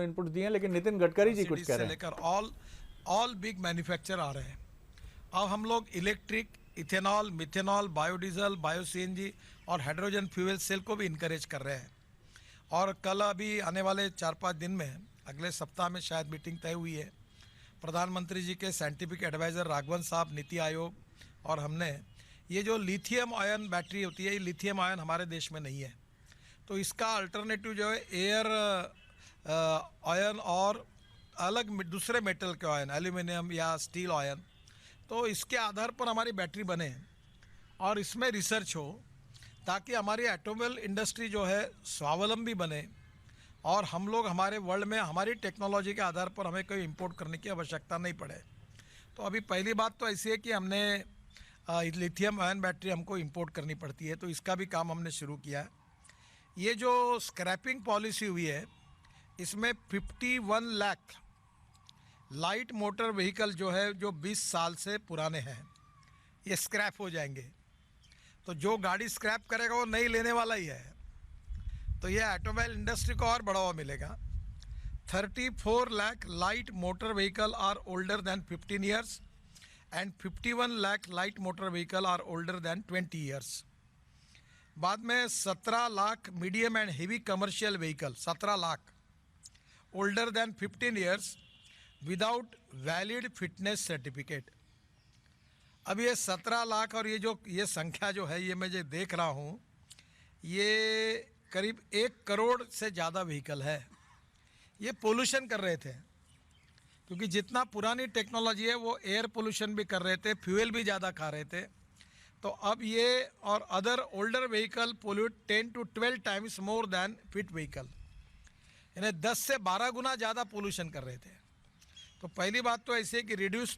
Input दिए हैं, लेकिन नितिन गडकरी जी कुछ कह रहे हैं। लेकर ऑल बिग मैन्युफैक्चर आ रहे हैं। अब हम लोग electric, ethanol, methanol, biodiesel, bio CNG और हाइड्रोजन फ्यूल सेल को भी इनकरेज कर रहे हैं। और कल अभी आने वाले 4-5 दिन में, अगले सप्ताह में शायद मीटिंग तय हुई है। प्रधानमंत्री जी के साइंटिफिक एडवाइज़र राघवन साहब, नीति आयोग और हमने, ये जो लिथियम आयन बैटरी होती है, ये लिथियम आयन हमारे देश में नहीं है, तो इसका अल्टरनेटिव जो है एयर आयन और अलग दूसरे मेटल के आयन, एल्यूमिनियम या स्टील आयन, तो इसके आधार पर हमारी बैटरी बने और इसमें रिसर्च हो, ताकि हमारी ऑटोमोबाइल इंडस्ट्री जो है स्वावलंबी बने और हम लोग हमारे वर्ल्ड में हमारी टेक्नोलॉजी के आधार पर हमें कोई इंपोर्ट करने की आवश्यकता नहीं पड़े। तो अभी पहली बात तो ऐसी है कि हमने लिथियम आयन बैटरी हमको इंपोर्ट करनी पड़ती है, तो इसका भी काम हमने शुरू किया है। ये जो स्क्रैपिंग पॉलिसी हुई है, इसमें 51 लाख लाइट मोटर व्हीकल जो है, जो 20 साल से पुराने हैं, ये स्क्रैप हो जाएंगे। तो जो गाड़ी स्क्रैप करेगा वो नई लेने वाला ही है, तो ये ऑटोमोबाइल इंडस्ट्री को और बढ़ावा मिलेगा। 34 lakh light motor vehicle are older than 15 years and 51 lakh light motor vehicle are older than 20 years. बाद में 17 lakh medium and heavy commercial vehicle, 17 lakh older than 15 years without valid fitness certificate. अब ये 17 लाख और ये संख्या जो है, ये मैं जो देख रहा हूँ, ये करीब 1 करोड़ से ज़्यादा व्हीकल है। ये पोल्यूशन कर रहे थे, क्योंकि जितना पुरानी टेक्नोलॉजी है वो एयर पोल्यूशन भी कर रहे थे, फ्यूल भी ज़्यादा खा रहे थे। तो अब ये और other older vehicle pollute 10 to 12 times more than fit vehicle, यानी 10 से 12 गुना ज़्यादा पोल्यूशन कर रहे थे। तो पहली बात तो ऐसे कि reduce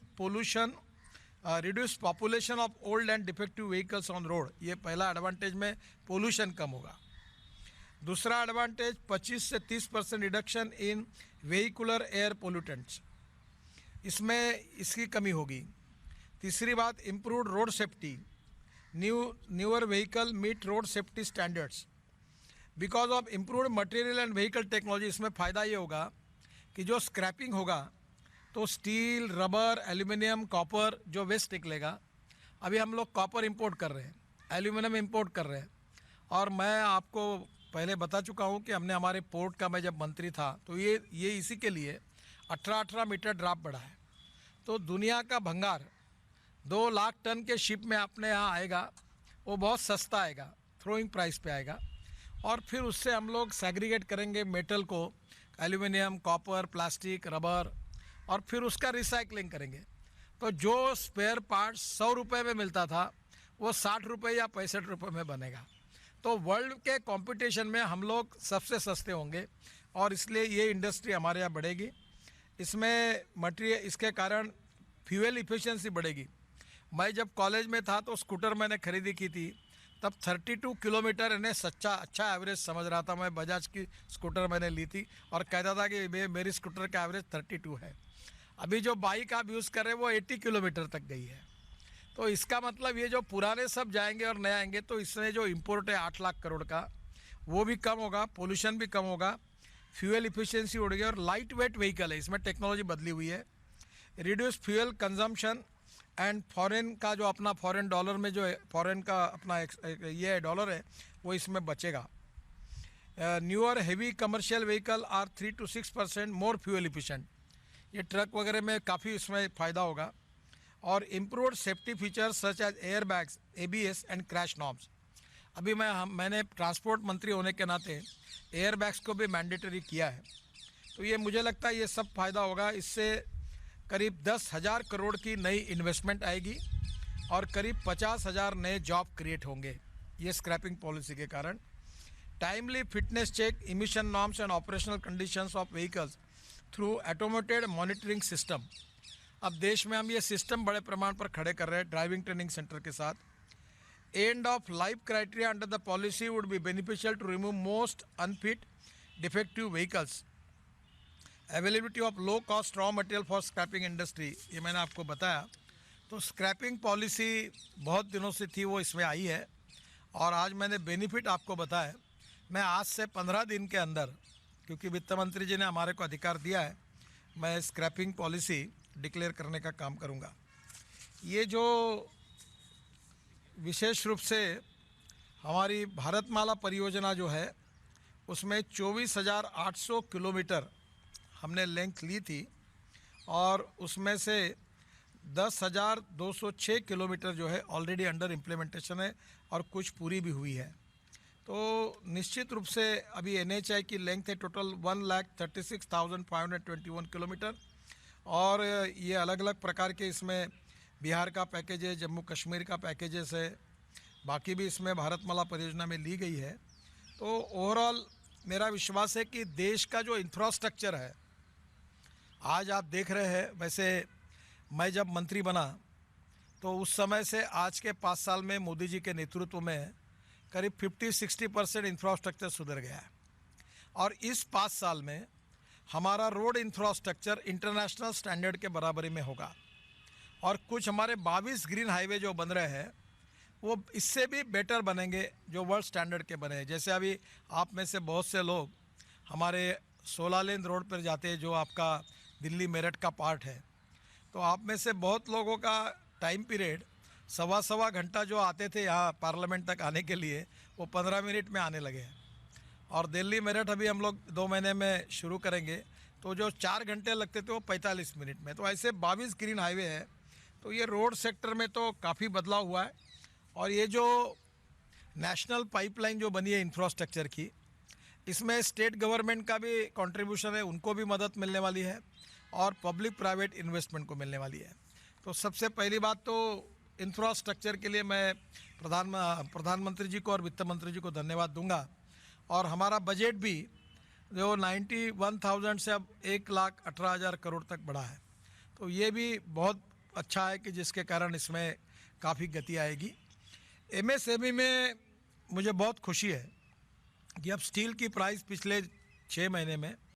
population of old and defective vehicles on road, ये पहला एडवांटेज में पोल्यूशन कम होगा। दूसरा एडवांटेज 25 से 30% reduction in vehicular air pollutants, इसमें इसकी कमी होगी। तीसरी बात, improved road safety, newer vehicle meet road safety standards because of improved material and vehicle technology. इसमें फ़ायदा ये होगा कि जो स्क्रैपिंग होगा तो स्टील, रबर, एल्यूमिनियम, कॉपर जो वेस्ट निकलेगा, अभी हम लोग कॉपर इंपोर्ट कर रहे हैं, एल्यूमिनियम इंपोर्ट कर रहे हैं। और मैं आपको पहले बता चुका हूं कि हमने हमारे पोर्ट का, मैं जब मंत्री था तो ये इसी के लिए 18 मीटर ड्राफ्ट बढ़ा है। तो दुनिया का भंगार 2 लाख टन के शिप में अपने यहाँ आएगा, वो बहुत सस्ता आएगा, थ्रोइंग प्राइस पे आएगा। और फिर उससे हम लोग सेग्रीगेट करेंगे मेटल को, एल्यूमिनियम, कॉपर, प्लास्टिक, रबर, और फिर उसका रिसाइकलिंग करेंगे। तो जो स्पेयर पार्ट्स 100 रुपये में मिलता था, वो 60 रुपये या 65 रुपये में बनेगा। तो वर्ल्ड के कंपटीशन में हम लोग सबसे सस्ते होंगे और इसलिए ये इंडस्ट्री हमारे यहाँ बढ़ेगी। इसमें मटेरियल, इसके कारण फ्यूल इफिशिएंसी बढ़ेगी। मैं जब कॉलेज में था तो स्कूटर मैंने खरीदी की थी, तब 32 किलोमीटर इन्हें अच्छा एवरेज समझ रहा था मैं। बजाज की स्कूटर मैंने ली थी और कहता था कि मेरी स्कूटर का एवरेज 32 है। अभी जो बाइक आप यूज़ कर रहे हैं वो 80 किलोमीटर तक गई है। तो इसका मतलब ये जो पुराने सब जाएंगे और नए आएंगे, तो इसमें जो इंपोर्ट है 8 लाख करोड़ का, वो भी कम होगा, पोल्यूशन भी कम होगा, फ्यूल इफिशिएंसी उड़ गई और लाइट वेट व्हीकल है, इसमें टेक्नोलॉजी बदली हुई है। Reduce fuel consumption and foreign का जो अपना फॉरेन डॉलर में जो है, फॉरेन का अपना ये डॉलर है, वो इसमें बचेगा। Newer heavy commercial vehicle are 3 to 6% more fuel efficient, ये ट्रक वगैरह में काफ़ी इसमें फ़ायदा होगा। और improved safety features such as air bags, ABS and crash norms. अभी मैंने ट्रांसपोर्ट मंत्री होने के नाते एयर बैग्स को भी मैंडेटरी किया है। तो ये मुझे लगता है ये सब फ़ायदा होगा। इससे करीब 10,000 करोड़ की नई इन्वेस्टमेंट आएगी और करीब 50,000 नए जॉब क्रिएट होंगे ये स्क्रैपिंग पॉलिसी के कारण। Timely fitness check, emission norms and operational conditions of vehicles through automated monitoring system. अब देश में हम ये सिस्टम बड़े प्रमाण पर खड़े कर रहे हैं ड्राइविंग ट्रेनिंग सेंटर के साथ। End of life criteria under the policy would be beneficial to remove most unfit defective vehicles. Availability of low cost raw material for scrapping industry, ये मैंने आपको बताया। तो स्क्रैपिंग पॉलिसी बहुत दिनों से थी, वो इसमें आई है और आज मैंने बेनिफिट आपको बताया। मैं आज से 15 दिन के अंदर क्योंकि वित्त मंत्री जी ने हमारे को अधिकार दिया है, मैं स्क्रैपिंग पॉलिसी डिक्लेयर करने का काम करूंगा। ये जो विशेष रूप से हमारी भारतमाला परियोजना जो है उसमें 24,800 किलोमीटर हमने लेंथ ली थी और उसमें से 10,206 किलोमीटर जो है ऑलरेडी अंडर इम्प्लीमेंटेशन है और कुछ पूरी भी हुई है। तो निश्चित रूप से अभी NHI की लेंथ है टोटल 1,36,521 किलोमीटर और ये अलग अलग प्रकार के इसमें बिहार का पैकेज है, जम्मू कश्मीर का पैकेजेस है, बाकी भी इसमें भारतमाला परियोजना में ली गई है। तो ओवरऑल मेरा विश्वास है कि देश का जो इंफ्रास्ट्रक्चर है, आज आप देख रहे हैं, वैसे मैं जब मंत्री बना तो उस समय से आज के 5 साल में मोदी जी के नेतृत्व में करीब 50-60% इंफ्रास्ट्रक्चर सुधर गया है और इस 5 साल में हमारा रोड इंफ्रास्ट्रक्चर इंटरनेशनल स्टैंडर्ड के बराबरी में होगा और कुछ हमारे 22 ग्रीन हाईवे जो बन रहे हैं वो इससे भी बेटर बनेंगे, जो वर्ल्ड स्टैंडर्ड के बने हैं। जैसे अभी आप में से बहुत से लोग हमारे 16 लेन रोड पर जाते हैं जो आपका दिल्ली मेरठ का पार्ट है, तो आप में से बहुत लोगों का टाइम पीरियड सवा घंटा जो आते थे यहाँ पार्लियामेंट तक आने के लिए वो 15 मिनट में आने लगे हैं और दिल्ली मेरठ अभी हम लोग 2 महीने में शुरू करेंगे, तो जो 4 घंटे लगते थे वो 45 मिनट में। तो ऐसे 22 ग्रीन हाईवे है, तो ये रोड सेक्टर में तो काफ़ी बदलाव हुआ है और ये जो नेशनल पाइपलाइन जो बनी है इंफ्रास्ट्रक्चर की, इसमें स्टेट गवर्नमेंट का भी कंट्रीब्यूशन है, उनको भी मदद मिलने वाली है और पब्लिक प्राइवेट इन्वेस्टमेंट को मिलने वाली है। तो सबसे पहली बात तो इंफ्रास्ट्रक्चर के लिए मैं प्रधानमंत्री जी को और वित्त मंत्री जी को धन्यवाद दूंगा और हमारा बजट भी जो 91,000 से अब 1,18,000 करोड़ तक बढ़ा है, तो ये भी बहुत अच्छा है कि जिसके कारण इसमें काफ़ी गति आएगी। MSME में मुझे बहुत खुशी है कि अब स्टील की प्राइस पिछले 6 महीने में